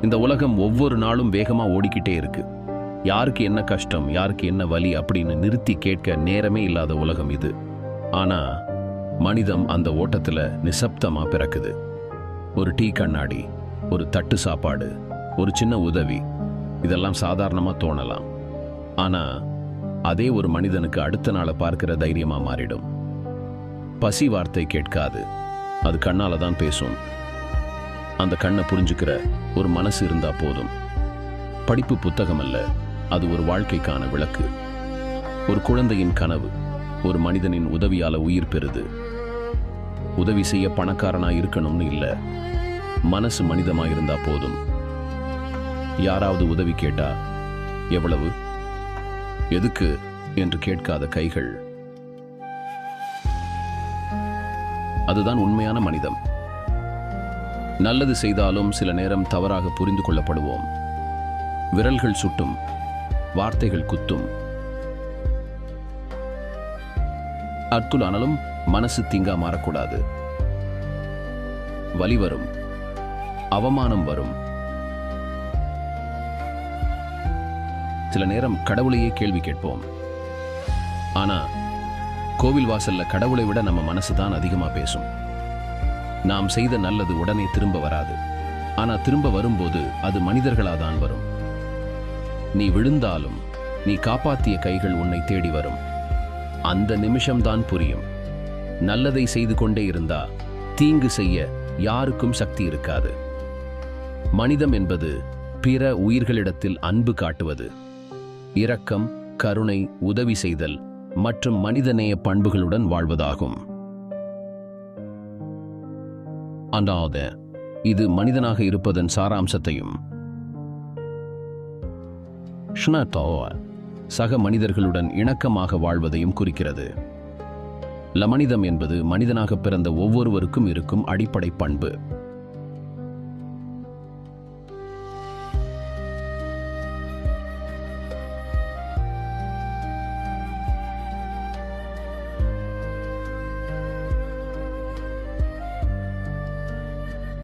இந்த உலகம் ஒவ்வொரு நாளும் வேகமா ஓடிக்கிட்டே இருக்கு. யாருக்கு என்ன கஷ்டம், யாருக்கு என்ன வலி அப்படின்னு நிறுத்தி கேட்க நேரமே இல்லாத உலகம் இது. ஆனா மனிதம் அந்த ஓட்டத்துல நிசப்தமா பிறக்குது. ஒரு டீ கண்ணாடி, ஒரு தட்டு சாப்பாடு, ஒரு சின்ன உதவி, இதெல்லாம் சாதாரணமா தோணலாம். ஆனா அதே ஒரு மனிதனுக்கு அடுத்த நாளை பார்க்கிற தைரியமா மாறிடும். பசி வார்த்தை கேட்காது, அது கண்ணால தான் பேசும். அந்த கண்ணை புரிஞ்சுக்கிற ஒரு மனசு இருந்தா போதும். படிப்பு புத்தகம் அல்ல, அது ஒரு வாழ்க்கைக்கான விளக்கு. ஒரு குழந்தையின் கனவு ஒரு மனிதனின் உதவியால உயிர் பெறுது. உதவி செய்ய பணக்காரனா இருக்கணும்னு இல்ல, மனசு மனிதமா இருந்தா போதும். யாராவது உதவி கேட்டா எவ்வளவு, எதுக்கு என்று கேட்காத கைகள், அதுதான் உண்மையான மனிதம். நல்லது செய்தாலும் சில நேரம் தவறாக புரிந்து கொள்ளப்படுவோம். விரல்கள் சுட்டும், வார்த்தைகள் குத்தும். ஆனாலும் மனசு தீங்கா மாறக்கூடாது. வலி வரும், அவமானம் வரும். சில நேரம் கடவுளையே கேள்வி கேட்போம். ஆனா கோவில் வாசல்ல கடவுளை விட நம்ம மனசு தான் அதிகமா பேசும். நாம் செய்த நல்லது உடனே திரும்ப வராது. ஆனா திரும்ப வரும்போது அது மனிதர்களாதான் வரும். நீ விழுந்தாலும் நீ காப்பாத்திய கைகள் உன்னை தேடி வரும். அந்த நிமிஷம்தான் புரியும். நல்லதை செய்து கொண்டே இருந்தா தீங்கு செய்ய யாருக்கும் சக்தி இருக்காது. மனிதம் என்பது பிற உயிர்களிடத்தில் அன்பு காட்டுவது, இரக்கம், கருணை, உதவி செய்தல் மற்றும் மனிதநேய பண்புகளுடன் வாழ்வதாகும். அதாவது இது மனிதனாக இருப்பதன் சாராம்சத்தையும் சக மனிதர்களுடன் இணக்கமாக வாழ்வதையும் குறிக்கிறது. லமனிதம் என்பது மனிதனாக பிறந்த ஒவ்வொருவருக்கும் இருக்கும் அடிப்படை பண்பு.